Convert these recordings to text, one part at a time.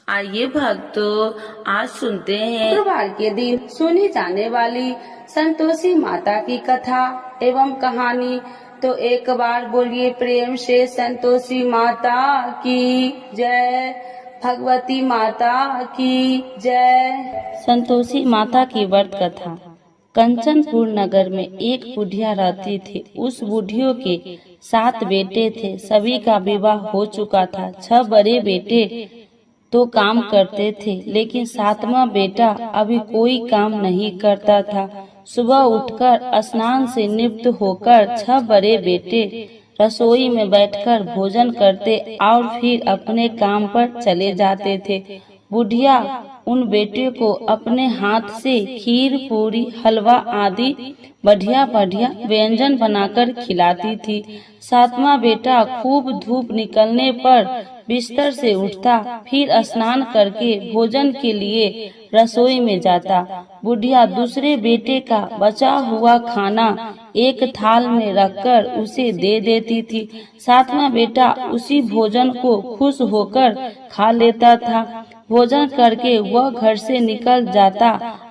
आइए भक्तों, आज सुनते हैं शुक्रवार के दिन सुनी जाने वाली संतोषी माता की कथा एवं कहानी। तो एक बार बोलिए प्रेम से संतोषी माता की जय, भगवती माता की जय। संतोषी माता की व्रत कथा। कंचनपुर नगर में एक बुढ़िया रहती थी। उस बुढ़ियों के 7 बेटे थे। सभी का विवाह हो चुका था। 6 बड़े बेटे तो काम करते थे, लेकिन 7वां बेटा अभी कोई काम नहीं करता था। सुबह उठकर स्नान से निवृत्त होकर 6 बड़े बेटे रसोई में बैठकर भोजन करते और फिर अपने काम पर चले जाते थे। बुढ़िया उन बेटे को अपने हाथ से खीर, पूरी, हलवा आदि बढ़िया बढ़िया व्यंजन बनाकर खिलाती थी। 7वां बेटा खूब धूप निकलने पर बिस्तर से उठता, फिर स्नान करके भोजन के लिए रसोई में जाता। बुढ़िया दूसरे बेटे का बचा हुआ खाना एक थाल में रखकर उसे दे देती थी। 7वां बेटा उसी भोजन को खुश होकर खा लेता था। भोजन करके वह घर से निकल जाता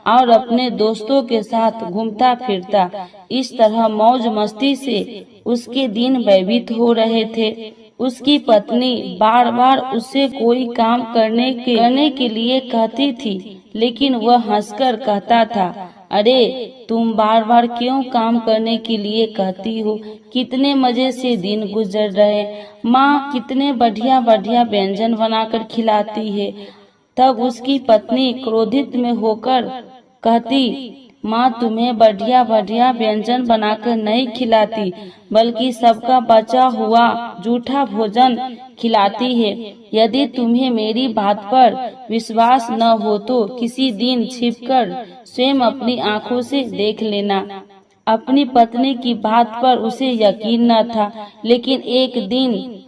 और अपने दोस्तों के साथ घूमता फिरता। इस तरह मौज मस्ती से उसके दिन व्यतीत हो रहे थे। उसकी पत्नी बार बार उससे कोई काम करने के लिए कहती थी, लेकिन वह हंसकर कहता था, अरे तुम बार बार क्यों काम करने के लिए कहती हो? कितने मजे से दिन गुजर रहे। माँ कितने बढ़िया बढ़िया व्यंजन बनाकर खिलाती है। तब उसकी पत्नी क्रोधित में होकर कहती, माँ तुम्हें बढ़िया बढ़िया व्यंजन बनाकर नहीं खिलाती, बल्कि सबका बचा हुआ जूठा भोजन खिलाती है। यदि तुम्हें मेरी बात पर विश्वास न हो तो किसी दिन छिपकर स्वयं अपनी आंखों से देख लेना। अपनी पत्नी की बात पर उसे यकीन न था, लेकिन एक दिन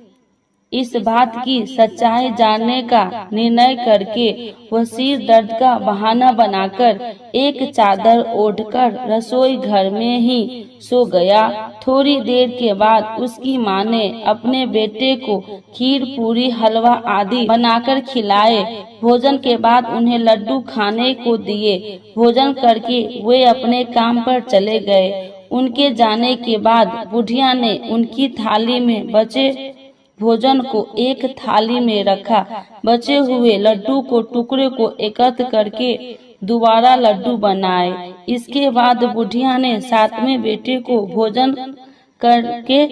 इस बात की सच्चाई जानने का निर्णय करके वह सिर दर्द का बहाना बनाकर एक चादर ओढ़कर रसोई घर में ही सो गया। थोड़ी देर के बाद उसकी माँ ने अपने बेटे को खीर, पूरी, हलवा आदि बनाकर खिलाए। भोजन के बाद उन्हें लड्डू खाने को दिए। भोजन करके वे अपने काम पर चले गए। उनके जाने के बाद बुढ़िया ने उनकी थाली में बचे भोजन को एक थाली में रखा। बचे हुए लड्डू को टुकड़े को एकत्र करके दोबारा लड्डू बनाए। इसके बाद बुढ़िया ने 7वें बेटे को भोजन करके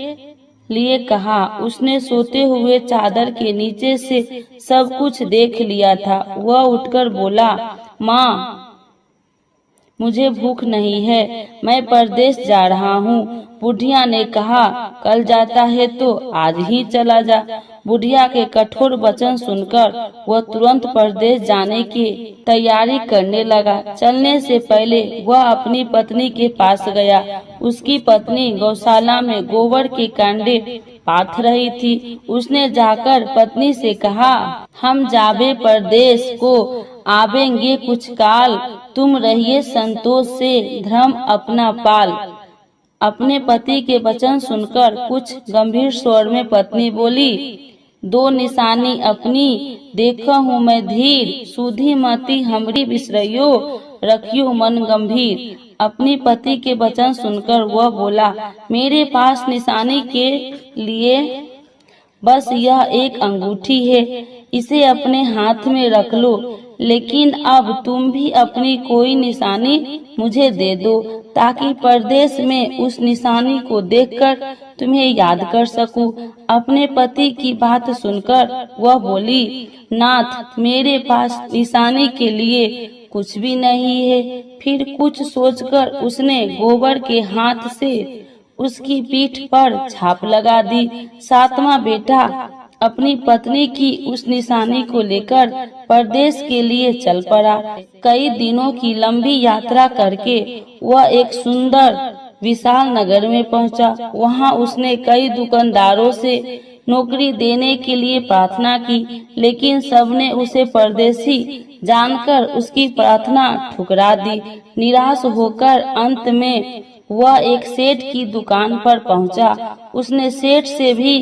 लिए कहा। उसने सोते हुए चादर के नीचे से सब कुछ देख लिया था। वह उठकर बोला, माँ मुझे भूख नहीं है, मैं परदेश जा रहा हूँ। बुढ़िया ने कहा, कल जाता है तो आज ही चला जा। बुढ़िया के कठोर वचन सुनकर वह तुरंत परदेश जाने की तैयारी करने लगा। चलने से पहले वह अपनी पत्नी के पास गया। उसकी पत्नी गौशाला में गोबर के कांडे पाथ रही थी। उसने जाकर पत्नी से कहा, हम जाबे परदेश को आवेंगे कुछ काल, तुम रहिए संतोष से धर्म अपना पाल। अपने पति के वचन सुनकर कुछ गंभीर स्वर में पत्नी बोली, 2 निशानी अपनी देखो हूँ मैं धीर, सुधी मती हमरी बिसरइयो, रखियो मन गंभीर। अपनी पति के वचन सुनकर वह बोला, मेरे पास निशानी के लिए बस यह एक अंगूठी है, इसे अपने हाथ में रख लो। लेकिन अब तुम भी अपनी कोई निशानी मुझे दे दो, ताकि परदेश में उस निशानी को देखकर तुम्हें याद कर सकूं। अपने पति की बात सुनकर वह बोली, नाथ मेरे पास निशानी के लिए कुछ भी नहीं है। फिर कुछ सोचकर उसने गोबर के हाथ से उसकी पीठ पर छाप लगा दी। 7वां बेटा अपनी पत्नी की उस निशानी को लेकर परदेश के लिए चल पड़ा। कई दिनों की लंबी यात्रा करके वह एक सुंदर विशाल नगर में पहुंचा। वहां उसने कई दुकानदारों से नौकरी देने के लिए प्रार्थना की, लेकिन सबने उसे परदेशी जानकर उसकी प्रार्थना ठुकरा दी। निराश होकर अंत में वह एक सेठ की दुकान पर पहुंचा। उसने सेठ से भी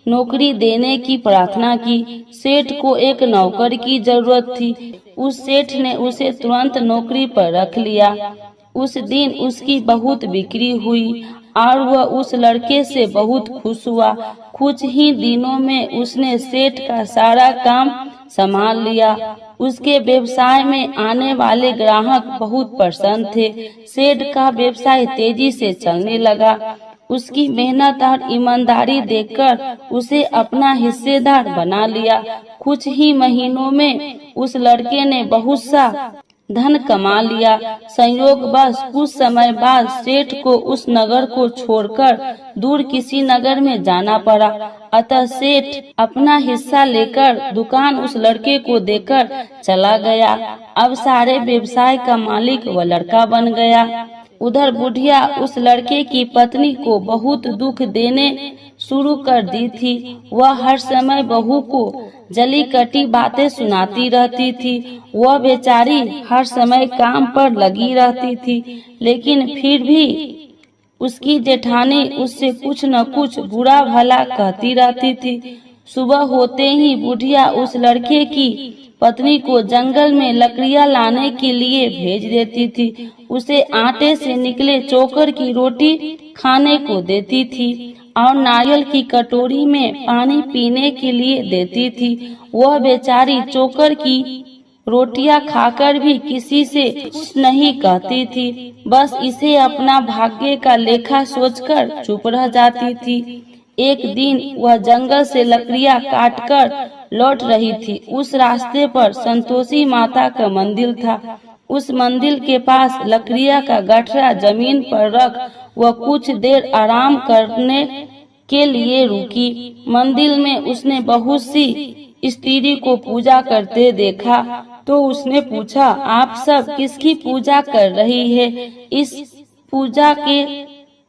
नौकरी देने की प्रार्थना की। सेठ को एक नौकर की जरूरत थी। उस सेठ ने उसे तुरंत नौकरी पर रख लिया। उस दिन उसकी बहुत बिक्री हुई और वह उस लड़के से बहुत खुश हुआ। कुछ ही दिनों में उसने सेठ का सारा काम संभाल लिया। उसके व्यवसाय में आने वाले ग्राहक बहुत प्रसन्न थे। सेठ का व्यवसाय तेजी से चलने लगा। उसकी मेहनत और ईमानदारी देखकर उसे अपना हिस्सेदार बना लिया। कुछ ही महीनों में उस लड़के ने बहुत सा धन कमा लिया। संयोगवश कुछ समय बाद सेठ को उस नगर को छोड़कर दूर किसी नगर में जाना पड़ा। अतः सेठ अपना हिस्सा लेकर दुकान उस लड़के को देकर चला गया। अब सारे व्यवसाय का मालिक वह लड़का बन गया। उधर बुढ़िया उस लड़के की पत्नी को बहुत दुख देने शुरू कर दी थी। वह हर समय बहू को जली कटी बातें सुनाती रहती थी। वह बेचारी हर समय काम पर लगी रहती थी, लेकिन फिर भी उसकी जेठानी उससे कुछ न कुछ बुरा भला कहती रहती थी। सुबह होते ही बुढ़िया उस लड़के की पत्नी को जंगल में लकड़ियां लाने के लिए भेज देती थी। उसे आटे से निकले चोकर की रोटी खाने को देती थी और नारियल की कटोरी में पानी पीने के लिए देती थी। वह बेचारी चोकर की रोटियां खाकर भी किसी से कुछ नहीं कहती थी। बस इसे अपना भाग्य का लेखा सोचकर चुप रह जाती थी। एक दिन वह जंगल से लकड़ियां काटकर लौट रही थी। उस रास्ते पर संतोषी माता का मंदिर था। उस मंदिर के पास लकड़ियां का गठरा जमीन पर रख वह कुछ देर आराम करने के लिए रुकी। मंदिर में उसने बहुत सी स्त्री को पूजा करते देखा तो उसने पूछा, आप सब किसकी पूजा कर रही है? इस पूजा के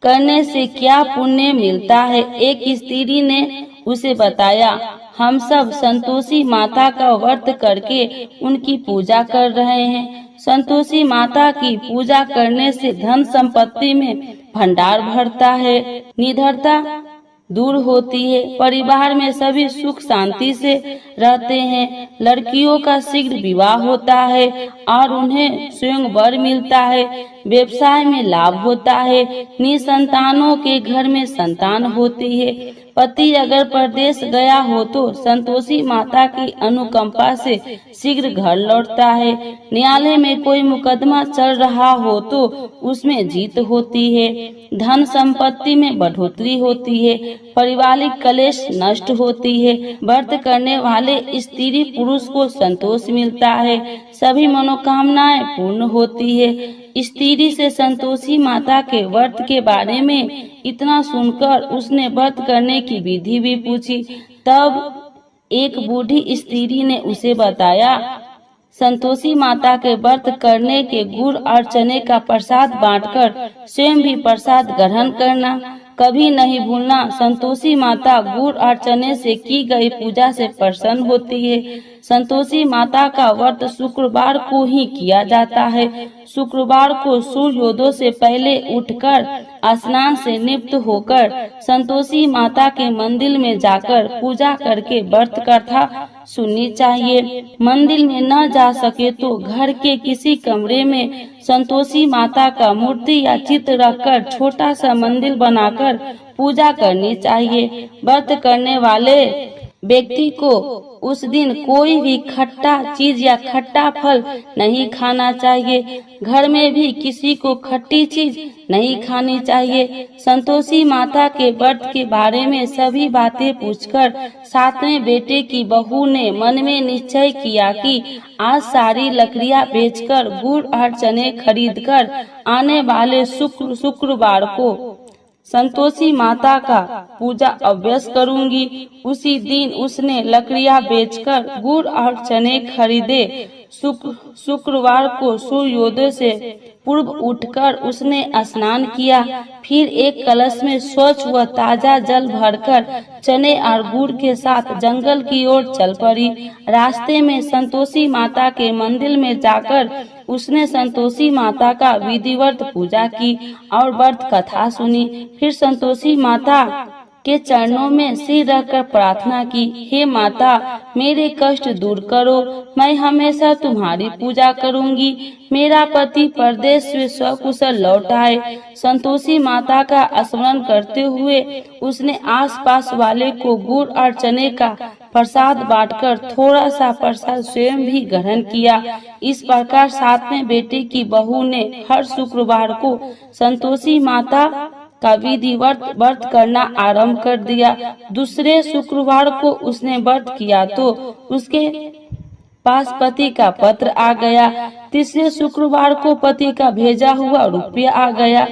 करने से क्या पुण्य मिलता है? एक स्त्री ने उसे बताया, हम सब संतोषी माता का व्रत करके उनकी पूजा कर रहे हैं। संतोषी माता की पूजा करने से धन संपत्ति में भंडार भरता है, निडरता दूर होती है, परिवार में सभी सुख शांति से रहते हैं, लड़कियों का शीघ्र विवाह होता है और उन्हें स्वयं वर मिलता है, व्यवसाय में लाभ होता है, निसंतानों के घर में संतान होती है, पति अगर परदेश गया हो तो संतोषी माता की अनुकंपा से शीघ्र घर लौटता है, न्यायालय में कोई मुकदमा चल रहा हो तो उसमें जीत होती है, धन संपत्ति में बढ़ोतरी होती है, पारिवारिक कलेश नष्ट होती है, व्रत करने वाले स्त्री पुरुष को संतोष मिलता है, सभी मनोकामनाएं पूर्ण होती है। स्त्री से संतोषी माता के व्रत के बारे में इतना सुनकर उसने व्रत करने की विधि भी पूछी। तब एक बूढ़ी स्त्री ने उसे बताया, संतोषी माता के व्रत करने के गुड़ और चने का प्रसाद बांटकर स्वयं भी प्रसाद ग्रहण करना, कभी नहीं भूलना। संतोषी माता गुड़ और चने से की गई पूजा से प्रसन्न होती है। संतोषी माता का व्रत शुक्रवार को ही किया जाता है। शुक्रवार को सूर्योदय से पहले उठकर स्नान से निवृत्त होकर संतोषी माता के मंदिर में जाकर पूजा करके व्रत कथा सुननी चाहिए। मंदिर में न जा सके तो घर के किसी कमरे में संतोषी माता का मूर्ति या चित्र रखकर छोटा सा मंदिर बनाकर पूजा करनी चाहिए। व्रत करने वाले व्यक्ति को उस दिन कोई भी खट्टा चीज या खट्टा फल नहीं खाना चाहिए। घर में भी किसी को खट्टी चीज नहीं खानी चाहिए। संतोषी माता के व्रत के बारे में सभी बातें पूछकर सातवें बेटे की बहू ने मन में निश्चय किया कि आज सारी लकड़ियां बेचकर गुड़ और चने खरीदकर आने वाले शुक्रवार को संतोषी माता का पूजा अवश्य करूंगी। उसी दिन उसने लकड़ियां बेचकर गुड़ और चने खरीदे। शुक्रवार को सूर्योदय से पूर्व उठकर उसने स्नान किया, फिर एक कलश में स्वच्छ व ताजा जल भरकर चने और गुड़ के साथ जंगल की ओर चल पड़ी। रास्ते में संतोषी माता के मंदिर में जाकर उसने संतोषी माता का विधिवत पूजा की और व्रत कथा सुनी। फिर संतोषी माता के चरणों में सिर रखकर प्रार्थना की, हे माता मेरे कष्ट दूर करो, मैं हमेशा तुम्हारी पूजा करूंगी। मेरा पति परदेश से सकुशल लौट आए। संतोषी माता का स्मरण करते हुए उसने आसपास वाले को गुड़ और चने का प्रसाद बांटकर थोड़ा सा प्रसाद स्वयं भी ग्रहण किया। इस प्रकार सातवें बेटे की बहू ने हर शुक्रवार को संतोषी माता का विधिवत व्रत करना आरंभ कर दिया। दूसरे शुक्रवार को उसने व्रत किया तो उसके पास पति का पत्र आ गया। तीसरे शुक्रवार को पति का भेजा हुआ रुपया आ गया।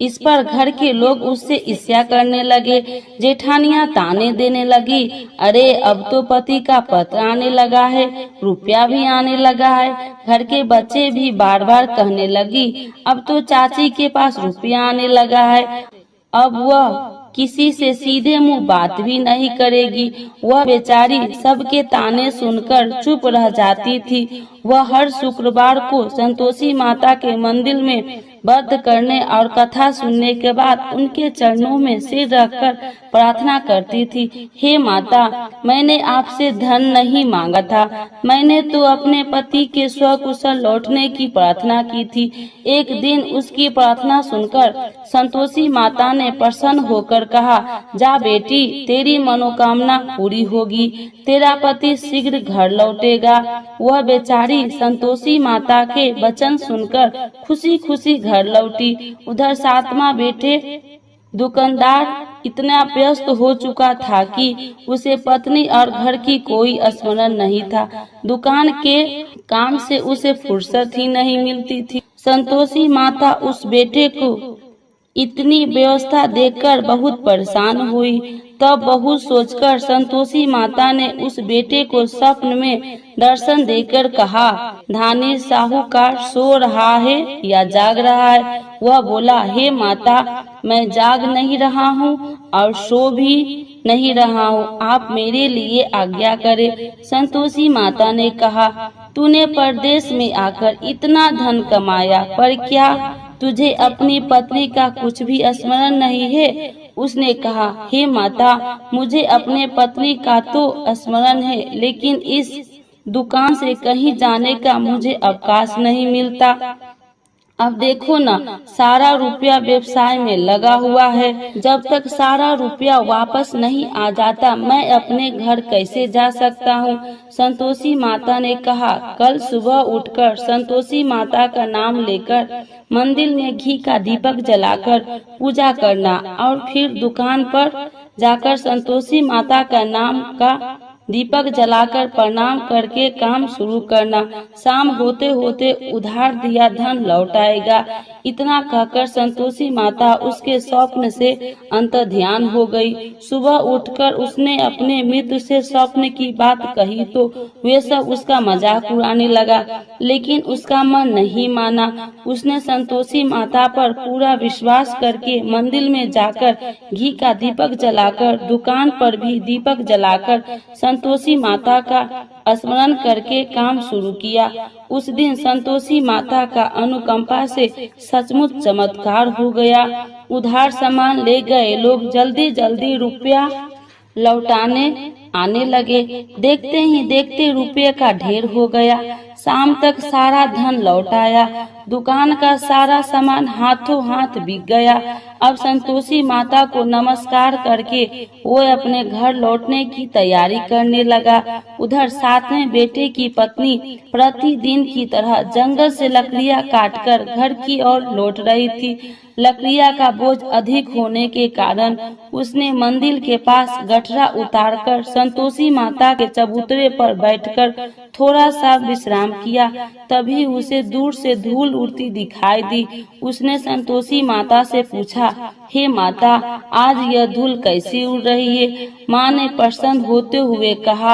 इस पर घर के लोग उससे ईर्ष्या करने लगे। जेठानियां ताने देने लगी, अरे अब तो पति का पत्र आने लगा है, रुपया भी आने लगा है। घर के बच्चे भी बार बार कहने लगी, अब तो चाची के पास रुपया आने लगा है। अब वह किसी से सीधे मुंह बात भी नहीं करेगी। वह बेचारी सबके ताने सुनकर चुप रह जाती थी। वह हर शुक्रवार को संतोषी माता के मंदिर में व्रत करने और कथा सुनने के बाद उनके चरणों में सिर रखकर प्रार्थना करती थी, हे माता मैंने आपसे धन नहीं मांगा था, मैंने तो अपने पति के स्वकुशल लौटने की प्रार्थना की थी। एक दिन उसकी प्रार्थना सुनकर संतोषी माता ने प्रसन्न होकर कहा, जा बेटी तेरी मनोकामना पूरी होगी, तेरा पति शीघ्र घर लौटेगा। वह बेचारी संतोषी माता के वचन सुनकर खुशी खुशी घर लौटी। उधर सातवां बेटे दुकानदार इतना व्यस्त हो चुका था कि उसे पत्नी और घर की कोई स्मरण नहीं था। दुकान के काम से उसे फुर्सत ही नहीं मिलती थी। संतोषी माता उस बेटे को इतनी व्यवस्था देखकर बहुत परेशान हुई। तब बहुत सोचकर संतोषी माता ने उस बेटे को स्वप्न में दर्शन देकर कहा, धानी साहूकार सो रहा है या जाग रहा है? वह बोला, हे माता मैं जाग नहीं रहा हूँ और सो भी नहीं रहा हूँ, आप मेरे लिए आज्ञा करें। संतोषी माता ने कहा, तूने परदेश में आकर इतना धन कमाया पर क्या तुझे अपनी पत्नी का कुछ भी स्मरण नहीं है? उसने कहा, हे माता मुझे अपने पत्नी का तो स्मरण है, लेकिन इस दुकान से कहीं जाने का मुझे अवकाश नहीं मिलता। अब देखो ना सारा रुपया व्यवसाय में लगा हुआ है, जब तक सारा रुपया वापस नहीं आ जाता मैं अपने घर कैसे जा सकता हूँ? संतोषी माता ने कहा, कल सुबह उठकर संतोषी माता का नाम लेकर मंदिर में घी का दीपक जलाकर पूजा करना और फिर दुकान पर जाकर संतोषी माता का नाम का दीपक जलाकर प्रणाम करके काम शुरू करना। शाम होते होते उधार दिया धन लौट आएगा। इतना कहकर संतोषी माता उसके स्वप्न से अंतर्ध्यान हो गई। सुबह उठकर उसने अपने मित्र से स्वप्न की बात कही तो वे सब उसका मजाक उड़ाने लगा, लेकिन उसका मन नहीं माना। उसने संतोषी माता पर पूरा विश्वास करके मंदिर में जाकर घी का दीपक जलाकर दुकान पर भी दीपक जलाकर संतोषी माता का स्मरण करके काम शुरू किया। उस दिन संतोषी माता का अनुकंपा से सचमुच चमत्कार हो गया। उधार सामान ले गए लोग जल्दी जल्दी रुपया लौटाने आने लगे। देखते ही देखते रुपये का ढेर हो गया। शाम तक सारा धन लौट आया। दुकान का सारा सामान हाथों हाथ बिक गया। अब संतोषी माता को नमस्कार करके वो अपने घर लौटने की तैयारी करने लगा। उधर सातवें बेटे की पत्नी प्रतिदिन की तरह जंगल से लकड़ियां काटकर घर की ओर लौट रही थी। लकड़ियां का बोझ अधिक होने के कारण उसने मंदिर के पास गठरा उतारकर संतोषी माता के चबूतरे पर बैठकर थोड़ा सा विश्राम किया। तभी उसे दूर से धूल उड़ती दिखाई दी। उसने संतोषी माता से पूछा, हे माता आज यह धूल कैसी उड़ रही है? माँ ने प्रसन्न होते हुए कहा,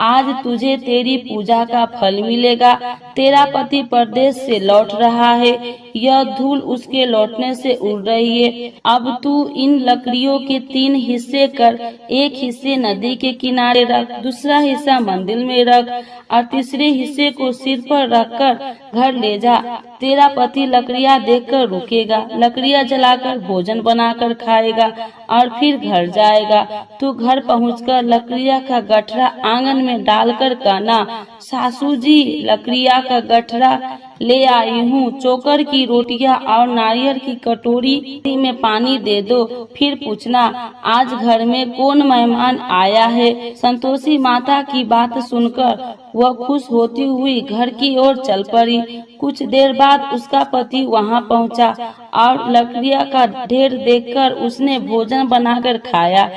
आज तुझे तेरी पूजा का फल मिलेगा। तेरा पति परदेश से लौट रहा है, यह धूल उसके लौटने से उड़ रही है। अब तू इन लकड़ियों के 3 हिस्से कर, एक हिस्से नदी के किनारे रख, दूसरा हिस्सा मंदिर में रख और तीसरे हिस्से को सिर पर रखकर घर ले जा। तेरा पति लकड़ियाँ देखकर रुकेगा, लकड़ियाँ जलाकर भोजन बनाकर खाएगा और फिर घर जाएगा। तू घर पहुंचकर लकड़ियाँ का गठरा आंगन में डालकर कहना, सासू जी लकड़ियाँ का गठरा ले आई हूँ, चोकर की रोटियां और नारियल की कटोरी में पानी दे दो। फिर पूछना, आज घर में कौन मेहमान आया है। संतोषी माता की बात सुनकर वह खुश होती हुई घर की ओर चल पड़ी। कुछ देर बाद उसका पति वहां पहुंचा और लकड़ियां का ढेर देखकर उसने भोजन बनाकर खाया।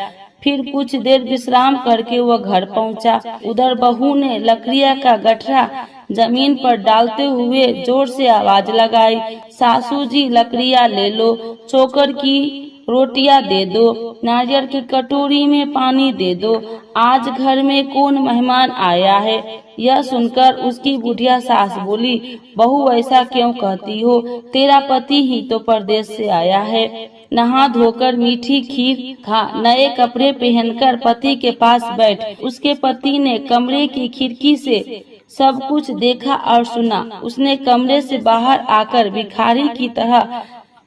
फिर कुछ देर विश्राम करके वह घर पहुंचा। उधर बहू ने लकड़ियां का गठरा जमीन पर डालते हुए जोर से आवाज लगाई, सासू जी लकड़ियां ले लो, चोकर की रोटियां दे दो, नारियल की कटोरी में पानी दे दो, आज घर में कौन मेहमान आया है। यह सुनकर उसकी बुढ़िया सास बोली, बहू ऐसा क्यों कहती हो, तेरा पति ही तो परदेश से आया है। नहा धोकर मीठी खीर खा, नए कपड़े पहनकर पति के पास बैठ। उसके पति ने कमरे की खिड़की से सब कुछ देखा और सुना। उसने कमरे से बाहर आकर भिखारी की तरह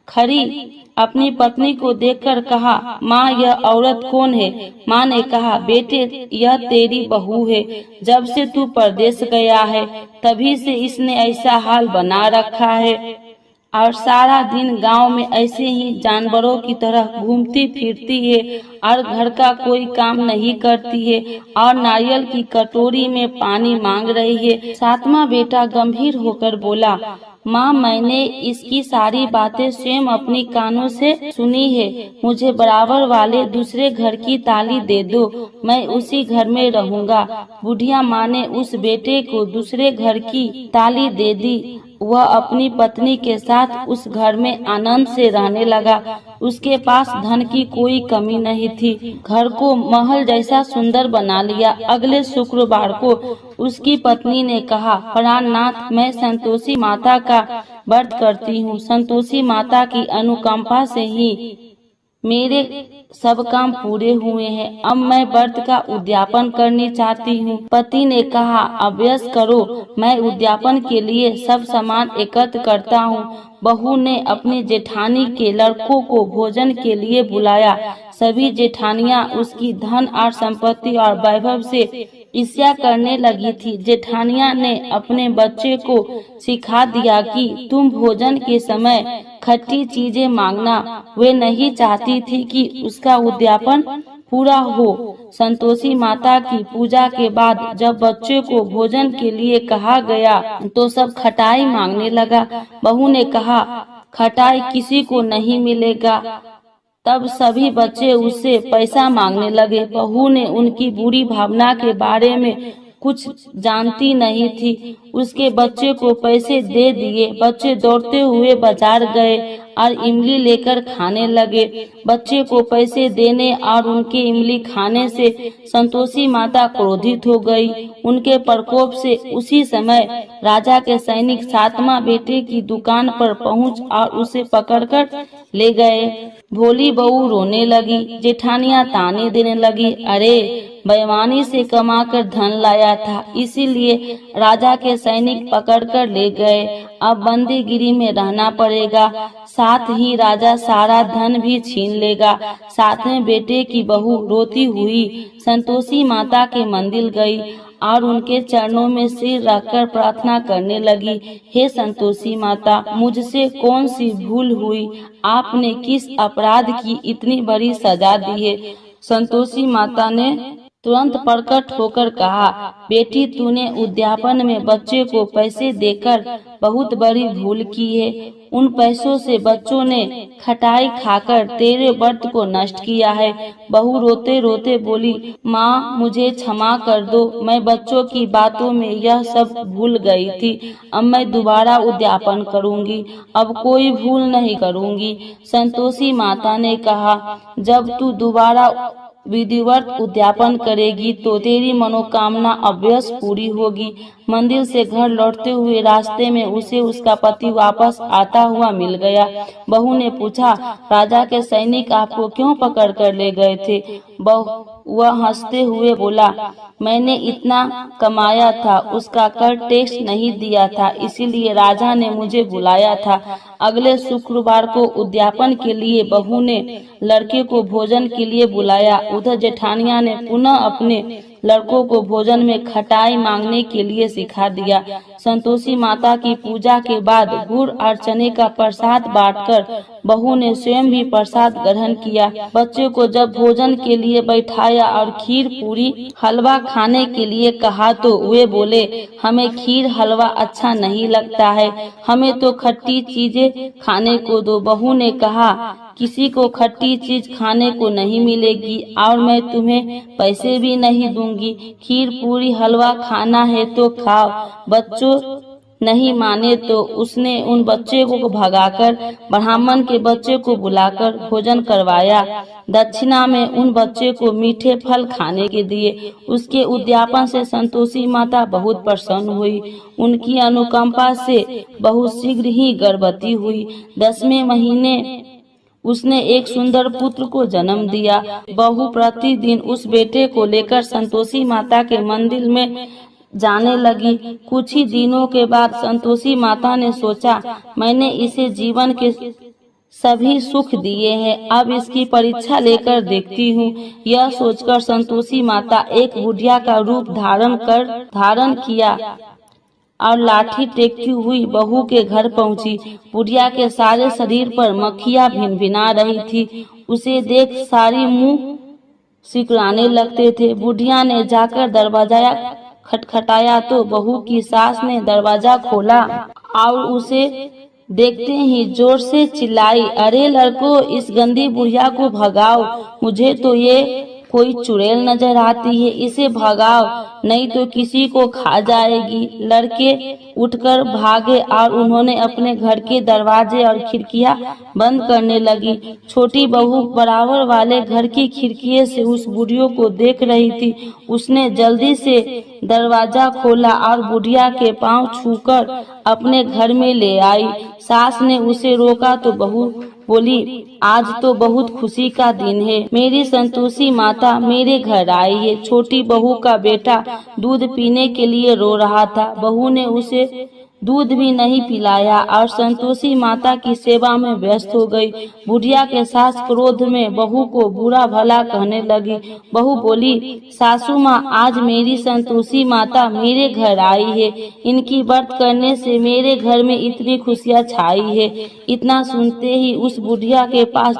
खड़ी अपनी पत्नी को देखकर कहा, माँ यह औरत कौन है। माँ ने कहा, बेटे यह तेरी बहू है, जब से तू परदेश गया है तभी से इसने ऐसा हाल बना रखा है और सारा दिन गांव में ऐसे ही जानवरों की तरह घूमती फिरती है और घर का कोई काम नहीं करती है और नारियल की कटोरी में पानी मांग रही है। 7वां बेटा गंभीर होकर बोला, माँ मैंने इसकी सारी बातें स्वयं अपनी कानों से सुनी है, मुझे बराबर वाले दूसरे घर की ताली दे दो, मैं उसी घर में रहूंगा। बुढ़िया माँ ने उस बेटे को दूसरे घर की ताली दे दी। वह अपनी पत्नी के साथ उस घर में आनंद से रहने लगा। उसके पास धन की कोई कमी नहीं थी, घर को महल जैसा सुंदर बना लिया। अगले शुक्रवार को उसकी पत्नी ने कहा, प्राणनाथ मैं संतोषी माता का व्रत करती हूँ, संतोषी माता की अनुकंपा से ही मेरे सब काम पूरे हुए हैं, अब मैं व्रत का उद्यापन करनी चाहती हूँ। पति ने कहा, अभ्यास करो, मैं उद्यापन के लिए सब सामान एकत्र करता हूँ। बहू ने अपनी जेठानी के लड़कों को भोजन के लिए बुलाया। सभी जेठानियाँ उसकी धन और संपत्ति और वैभव से ईर्ष्या करने लगी थी। जेठानिया ने अपने बच्चे को सिखा दिया कि तुम भोजन के समय खट्टी चीजें मांगना। वे नहीं चाहती थी कि उसका उद्यापन पूरा हो। संतोषी माता की पूजा के बाद जब बच्चे को भोजन के लिए कहा गया तो सब खटाई मांगने लगा। बहू ने कहा, खटाई किसी को नहीं मिलेगा। तब सभी बच्चे उससे पैसा मांगने लगे। बहू ने उनकी बुरी भावना के बारे में कुछ जानती नहीं थी, उसके बच्चे को पैसे दे दिए। बच्चे दौड़ते हुए बाजार गए और इमली लेकर खाने लगे। बच्चे को पैसे देने और उनके इमली खाने से संतोषी माता क्रोधित हो गई। उनके प्रकोप से उसी समय राजा के सैनिक 7वां बेटे की दुकान पर पहुंच और उसे पकड़कर ले गए। भोली बहू रोने लगी, जेठानियां ताने देने लगी, अरे बेईमानी से कमाकर धन लाया था, इसीलिए राजा के सैनिक पकड़कर ले गए। अब बंदीगिरी में रहना पड़ेगा, साथ ही राजा सारा धन भी छीन लेगा। 7वें बेटे की बहू रोती हुई संतोषी माता के मंदिर गई और उनके चरणों में सिर रखकर प्रार्थना करने लगी, हे संतोषी माता, मुझसे कौन सी भूल हुई, आपने किस अपराध की इतनी बड़ी सजा दी है। संतोषी माता ने तुरंत प्रकट होकर कहा, बेटी तूने उद्यापन में बच्चे को पैसे देकर बहुत बड़ी भूल की है। उन पैसों से बच्चों ने खटाई खाकर तेरे व्रत को नष्ट किया है। बहू रोते रोते बोली, माँ मुझे क्षमा कर दो, मैं बच्चों की बातों में यह सब भूल गई थी। अब मैं दोबारा उद्यापन करूंगी, अब कोई भूल नहीं करूंगी। संतोषी माता ने कहा, जब तू दोबारा विधिवत उद्यापन करेगी तो तेरी मनोकामना अवश्य पूरी होगी। मंदिर से घर लौटते हुए रास्ते में उसे उसका पति वापस आता हुआ मिल गया। बहू ने पूछा, राजा के सैनिक आपको क्यों पकड़ कर ले गए थे? वह हंसते हुए बोला, मैंने इतना कमाया था, उसका कर टैक्स नहीं दिया था, इसीलिए राजा ने मुझे बुलाया था। अगले शुक्रवार को उद्यापन के लिए बहू ने लड़के को भोजन के लिए बुलाया। उधर जेठानिया ने पुनः अपने लड़कों को भोजन में खटाई मांगने के लिए सिखा दिया। संतोषी माता की पूजा के बाद गुड़ और चने का प्रसाद बांटकर बहू ने स्वयं भी प्रसाद ग्रहण किया। बच्चों को जब भोजन के लिए बैठाया और खीर पूरी हलवा खाने के लिए कहा तो वे बोले, हमें खीर हलवा अच्छा नहीं लगता है, हमें तो खट्टी चीजें खाने को दो। बहू ने कहा, किसी को खट्टी चीज खाने को नहीं मिलेगी और मैं तुम्हें पैसे भी नहीं दूंगी। खीर पूरी हलवा खाना है तो खाओ। बच्चों नहीं माने तो उसने उन बच्चे को भगाकर ब्राह्मण के बच्चे को बुलाकर भोजन करवाया। दक्षिणा में उन बच्चे को मीठे फल खाने के दिए। उसके उद्यापन से संतोषी माता बहुत प्रसन्न हुई। उनकी अनुकंपा से बहुत शीघ्र ही गर्भवती हुई। 10वें महीने उसने एक सुंदर पुत्र को जन्म दिया। बहू प्रतिदिन उस बेटे को लेकर संतोषी माता के मंदिर में जाने लगी। कुछ ही दिनों के बाद संतोषी माता ने सोचा, मैंने इसे जीवन के सभी सुख दिए हैं, अब इसकी परीक्षा लेकर देखती हूँ। यह सोचकर संतोषी माता एक बुढ़िया का रूप धारण किया और लाठी टेकती हुई बहू के घर पहुंची। बुढ़िया के सारे शरीर पर मक्खियां भिनभिना रही थी। उसे देख सारी मुंह सिकुड़ाने लगते थे। बुढ़िया ने जाकर दरवाजा खटखटाया तो बहू की सास ने दरवाजा खोला और उसे देखते ही जोर से चिल्लाई, अरे लड़को, इस गंदी बुढ़िया को भगाओ, मुझे तो ये कोई चुड़ैल नजर आती है, इसे भगाओ नहीं तो किसी को खा जाएगी। लड़के उठकर भागे और उन्होंने अपने घर के दरवाजे और खिड़कियां बंद करने लगी। छोटी बहू बराबर वाले घर की खिड़की से उस बुढ़िया को देख रही थी। उसने जल्दी से दरवाजा खोला और बुढ़िया के पांव छूकर अपने घर में ले आई। सास ने उसे रोका तो बहू बोली, आज तो बहुत खुशी का दिन है, मेरी संतोषी माता मेरे घर आई है। छोटी बहू का बेटा दूध पीने के लिए रो रहा था। बहू ने उसे दूध भी नहीं पिलाया और संतोषी माता की सेवा में व्यस्त हो गई। बुढ़िया के सास क्रोध में बहू को बुरा भला कहने लगी। बहू बोली, सासू माँ, आज मेरी संतोषी माता मेरे घर आई है, इनकी व्रत करने से मेरे घर में इतनी खुशियाँ छाई है। इतना सुनते ही उस बुढ़िया के पास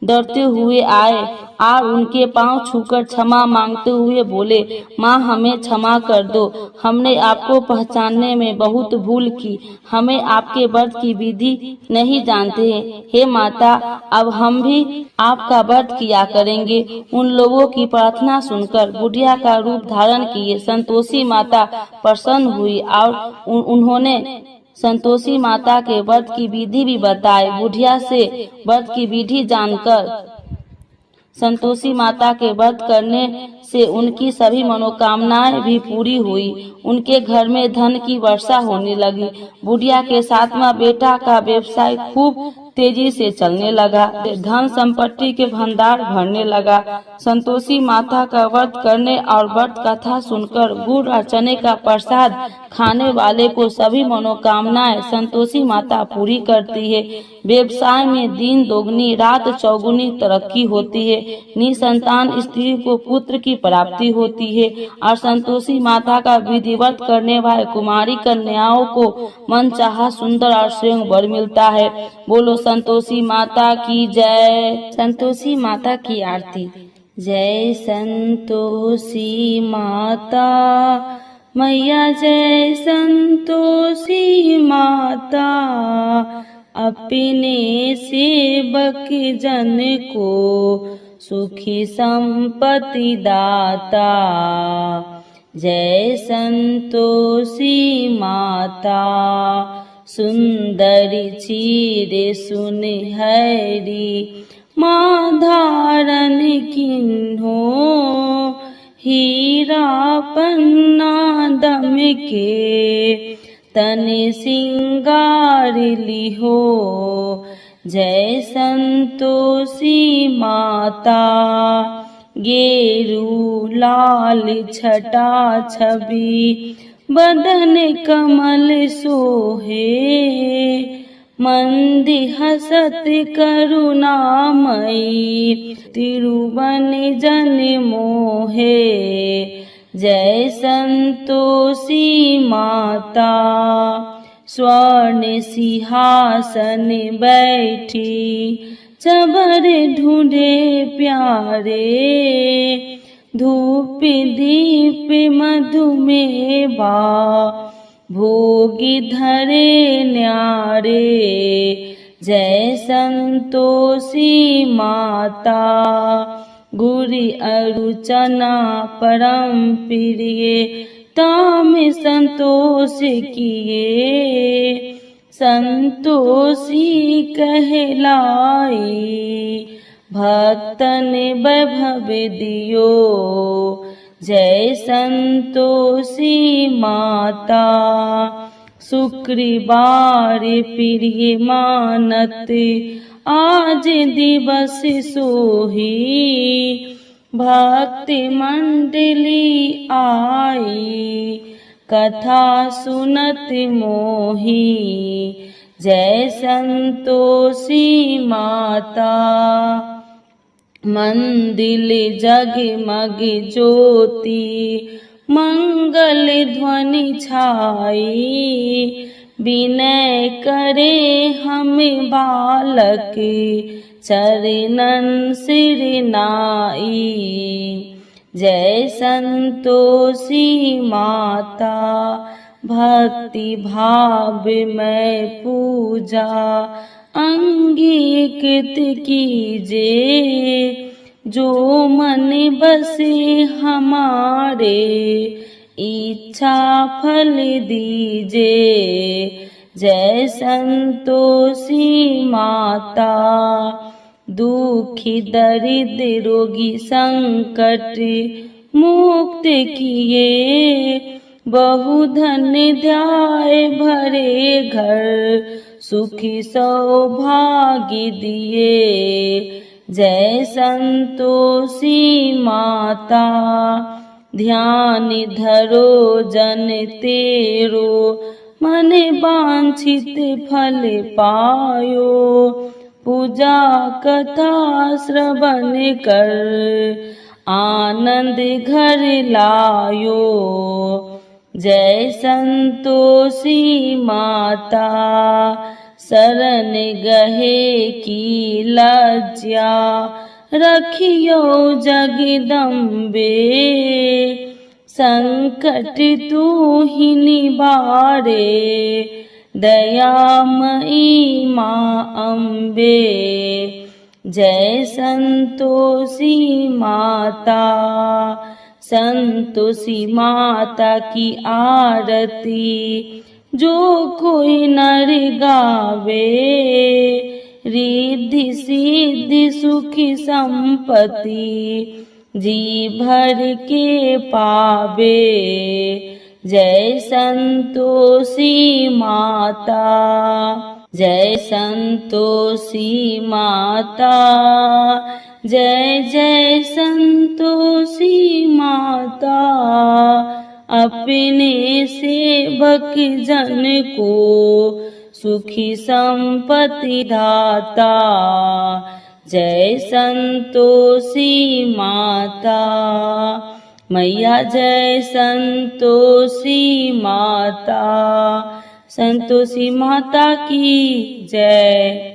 दौड़ते हुए आए और उनके पांव छूकर क्षमा मांगते हुए बोले, माँ हमें क्षमा कर दो, हमने आपको पहचानने में बहुत भूल की, हमें आपके व्रत की विधि नहीं जानते हैं। हे माता, अब हम भी आपका व्रत किया करेंगे। उन लोगों की प्रार्थना सुनकर बुढ़िया का रूप धारण किए संतोषी माता प्रसन्न हुई और उन्होंने संतोषी माता के व्रत की विधि भी बताई। बुढ़िया से व्रत की विधि जानकर संतोषी माता के व्रत करने से उनकी सभी मनोकामनाएं भी पूरी हुई। उनके घर में धन की वर्षा होने लगी। बुढ़िया के 7वां बेटा का व्यवसाय खूब तेजी से चलने लगा। धन संपत्ति के भंडार भरने लगा। संतोषी माता का व्रत करने और व्रत कथा सुनकर गुड़ और चने का प्रसाद खाने वाले को सभी मनोकामनाएं संतोषी माता पूरी करती है। व्यवसाय में दिन दोगुनी रात चौगुनी तरक्की होती है। निसंतान स्त्री को पुत्र की प्राप्ति होती है और संतोषी माता का विधिवत करने वाले कुमारी कन्याओं को मनचाहा सुंदर और श्रेष्ठ वर मिलता है। बोलो संतोषी माता की जय। संतोषी माता की आरती। जय संतोषी माता मैया, जय संतोषी माता, अपने सेवक जन को सुखी संपत्ति दाता। जय संतोषी माता, सुंदरी चीर सुनहरी, माँ धारण किन्हो हीरा पन्ना दम के तन सिंगार लिहो जय संतोषी माता गेरू लाल छटा छवि बदन कमल सोहे मंदी हसत करुणामयी तिरुवन जन मोहे जय संतोषी माता स्वर्ण सिंहासन बैठी चबर ढूंढे प्यारे धूप दीप मधुमेवा भोगी धरे न्यारे जय संतोषी माता गुरी अरुचना परम प्रिय ताम संतोष किए संतोषी कहलाई भक्तन वैभव दियो जय संतोषी माता शुक्रवार प्रिय मानत आज दिवस सोही भक्ति मंडली आई कथा सुनत मोही जय संतोषी माता मंदिल जगमग ज्योति मंगल ध्वनि छाई विनय करे हम बालक चरणन सिर नाई जय संतोषी माता भक्ति भाव में पूजा अंगीकृत कीजे जो मन बसे हमारे इच्छा फल दीजे जय संतोषी माता दुखी दरिद्र रोगी संकट मुक्त किए बहुधन ध्याय भरे घर सुखी सौभाग्य दिए जय संतोषी माता ध्यान धरो जन तेरो मन वांछित फल पायो पूजा कथा श्रवण कर आनंद घर लायो जय संतोषी माता शरण गहे की लज्जा रखियो जगदम्बे संकट तू ही निवारे दयामयी माँ अम्बे जय संतोषी माता संतोषी माता की आरती जो कोई नर गावे रिद्धि सिद्धि सुखी संपत्ति जी भर के पावे जय संतोषी माता जय संतोषी माता जय जय संतोषी माता अपने सेवक जन को सुखी संपत्ति दाता जय संतोषी माता मैया जय संतोषी माता संतोषी माता की जय।